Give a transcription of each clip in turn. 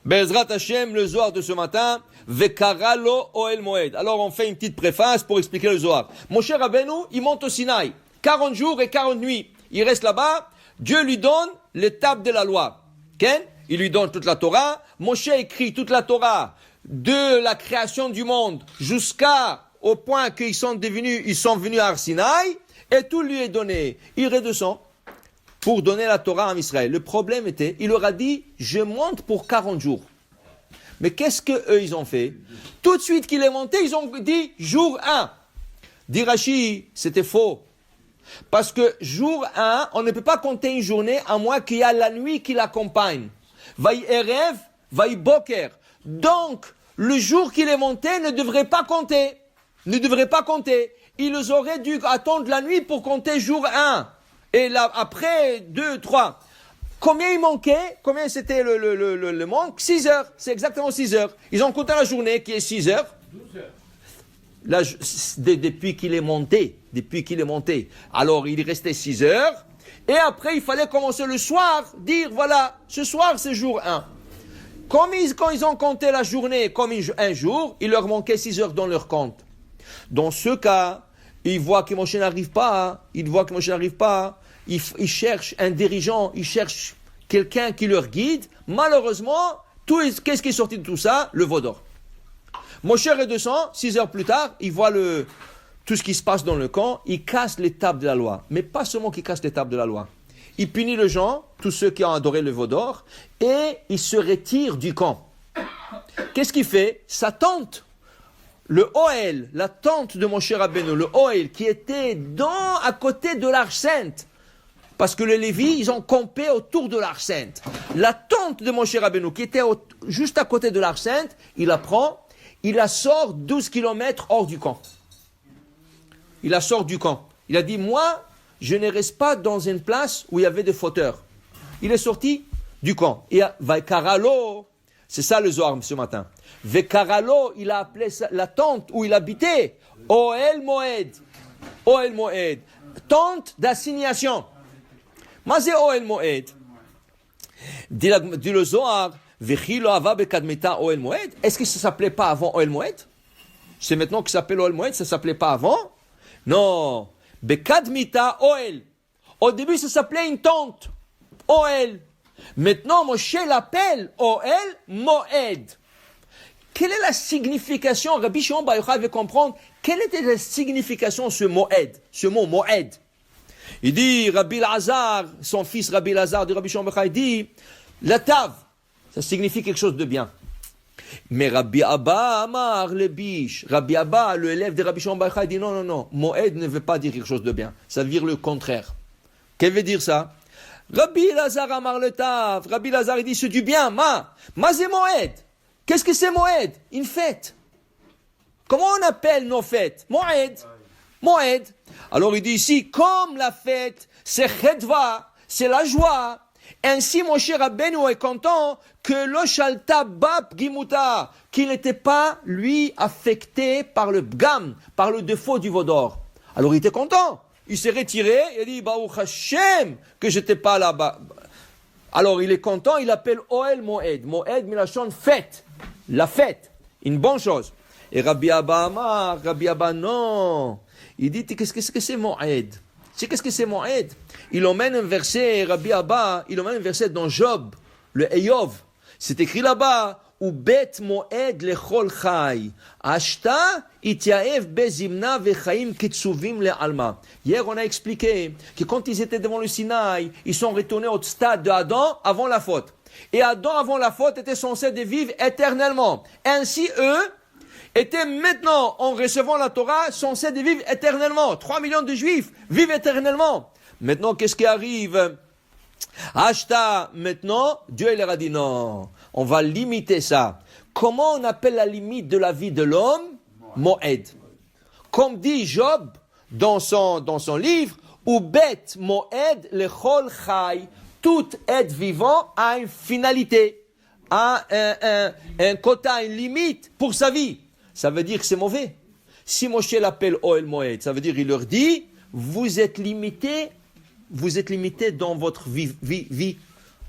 Bezrat Hashem, le Zohar de ce matin, Vekaralo Oel Moed. Alors on fait une petite préface pour expliquer le Zohar. Moshe Rabbeinu, il monte au Sinaï, 40 jours et 40 nuits. Il reste là-bas, Dieu lui donne les tables de la loi. Ken? Il lui donne toute la Torah. Moshe écrit toute la Torah de la création du monde jusqu'au point qu'ils sont venus à Sinaï, et tout lui est donné. Il redescend pour donner la Torah à Israël. Le problème était, il leur a dit, je monte pour 40 jours. Mais qu'est-ce qu'eux, ils ont fait? Tout de suite qu'il est monté, ils ont dit, jour 1. Dit Rashi, c'était faux. Parce que jour 1, on ne peut pas compter une journée à moins qu'il y a la nuit qui l'accompagne. Vaï Erev, vaï Boker. Donc, le jour qu'il est monté ne devrait pas compter. Ne devrait pas compter. Ils auraient dû attendre la nuit pour compter jour 1. Et là, après, 2, 3. Combien il manquait? Combien c'était le manque? 6 heures. C'est exactement 6 heures. Ils ont compté la journée qui est 6 heures. 12 heures. Là, depuis qu'il est monté. Alors, il restait 6 heures. Et après, il fallait commencer le soir, dire, voilà, ce soir, c'est jour 1. Quand ils ont compté la journée comme un jour, il leur manquait 6 heures dans leur compte. Dans ce cas, ils voient que Moshe n'arrive pas. Ils cherchent un dirigeant, ils cherchent quelqu'un qui leur guide. Malheureusement, qu'est-ce qui est sorti de tout ça? Le veau d'or. Moshe redescend, 6 heures plus tard, il voit tout ce qui se passe dans le camp, il casse les tables de la loi. Mais pas seulement qu'il casse les tables de la loi. Il punit les gens, tous ceux qui ont adoré le veau d'or, et il se retire du camp. Qu'est-ce qu'il fait? Sa tente, le Ohel, la tente de Moshe Rabbeinu, le Ohel, qui était à côté de l'Arche Sainte, parce que les Lévis, ils ont campé autour de l'Arche Sainte. La tente de Moshe Rabbeinu, qui était juste à côté de l'Arche Sainte, il la prend, il la sort 12 km hors du camp. Il la sort du camp. Il a dit, moi, je ne reste pas dans une place où il y avait des fauteurs. Il est sorti du camp. Et Vekaralo, c'est ça le Zohar ce matin. Vekaralo, il a appelé la tente où il habitait, Oel Moed. Oel Moed. Tente d'assignation. Mazé Oel Moed. Dit le Zohar, Vechilo ava bekadmeta Oel Moed. Est-ce que ça s'appelait pas avant Oel Moed? C'est maintenant que ça s'appelle Oel Moed, ça s'appelait pas avant? Non. Bekadmita Oel. Au début, ça s'appelait une tente. Oel. Maintenant, Moshe l'appelle Oel Moed. Quelle est la signification? Rabbi Shimon Bar Yochai veut comprendre quelle était la signification de ce mot Moed. Il dit, Rabbi Lazar, son fils Rabbi Lazar de Rabbi Shimon Bar Yochai dit, la tave, ça signifie quelque chose de bien. Mais Rabbi Abba Amar le biche. Rabbi Abba, le élève de Rabbi Shimon Bar Yochai, dit non. Moed ne veut pas dire quelque chose de bien. Ça veut dire le contraire. Qu'est-ce que veut dire ça? Rabbi Lazar Amar le tav. Rabbi Lazar, il dit c'est du bien. Ma c'est Moed. Qu'est-ce que c'est Moed? Une fête. Comment on appelle nos fêtes? Moed. Alors il dit ici, comme la fête, c'est Chedva, c'est la joie. Ainsi, Moshe Rabbeinu est content que lo shalta bab gimuta, qu'il n'était pas, lui, affecté par le bgam, par le défaut du veau d'or. Alors il était content. Il s'est retiré, il a dit, Baruch Hashem, que j'étais pas là-bas. Alors il est content, il appelle Oel Moed. Moed, milachon, fête. La fête. Une bonne chose. Et Rabbi Abba Amar, Rabbi Abba, non. Il dit, qu'est-ce que c'est Moed? Qu'est-ce que c'est Moed? Il emmène un verset, Rabbi Abba, il emmène un verset dans Job, le Eyov. C'est écrit là-bas, ou bet Moed lechol chai, ashta ityaev bezimna vechaim kitsuvim le'alma. Hier, on a expliqué que quand ils étaient devant le Sinaï, ils sont retournés au stade de Adam avant la faute. Et Adam avant la faute était censé de vivre éternellement. Ainsi, eux, étaient maintenant, en recevant la Torah, censés de vivre éternellement. 3 millions de Juifs vivent éternellement. Maintenant, qu'est-ce qui arrive? Ashta, maintenant, Dieu leur a dit non, on va limiter ça. Comment on appelle la limite de la vie de l'homme? Moed. Comme dit Job dans son livre, ou bet Moed lechol chai, tout être vivant a une finalité, a un quota, une limite pour sa vie. Ça veut dire que c'est mauvais. Si Moshe l'appelle Oel Moed, ça veut dire qu'il leur dit, vous êtes limité dans votre vie.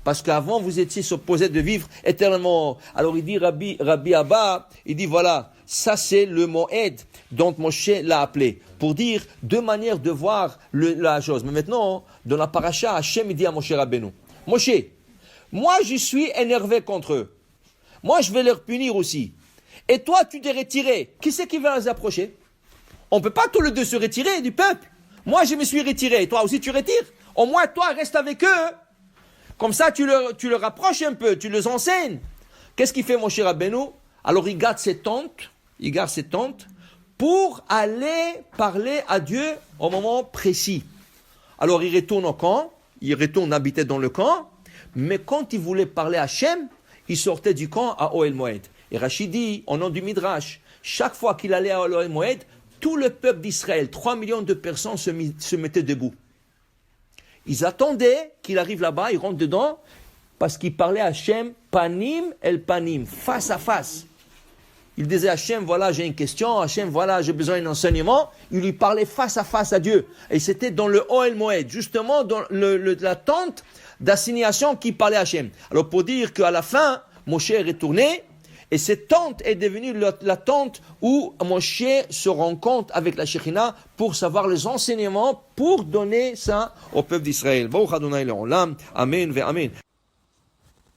Parce qu'avant, vous étiez supposé de vivre éternellement. Alors il dit, Rabbi Abba, il dit voilà, ça c'est le Moed dont Moshe l'a appelé. Pour dire deux manières de voir la chose. Mais maintenant, dans la paracha, Hachem il dit à Moshe Rabbeinu, Moshe, moi je suis énervé contre eux. Moi je vais leur punir aussi. Et toi tu t'es retiré. Qui c'est qui va les approcher? On ne peut pas tous les deux se retirer du peuple. Moi je me suis retiré. Et toi aussi tu retires. Au moins toi reste avec eux. Comme ça, tu le rapproches un peu, tu les enseignes. Qu'est-ce qu'il fait, Moshe Rabbeinu? Alors, il garde ses tentes pour aller parler à Dieu au moment précis. Alors, il retourne au camp, il retourne habiter dans le camp, mais quand il voulait parler à Hachem, il sortait du camp à Ohel Moed. Et Rachid dit, au nom du Midrash, chaque fois qu'il allait à Ohel Moed, tout le peuple d'Israël, 3 millions de personnes se mettaient debout. Ils attendaient qu'il arrive là-bas, ils rentrent dedans, parce qu'il parlait à Hachem, panim el panim, face à face. Il disait à Hachem, voilà, j'ai une question, Hachem, voilà, j'ai besoin d'un enseignement. Il lui parlait face à face à Dieu. Et c'était dans le Ohel Moed, justement dans la tente d'assignation qu'il parlait à Hachem. Alors pour dire qu'à la fin, Moshe est retourné, et cette tente est devenue la tente où Moshe se rencontre avec la Shekhinah pour savoir les enseignements, pour donner ça au peuple d'Israël. Amen ve Amen.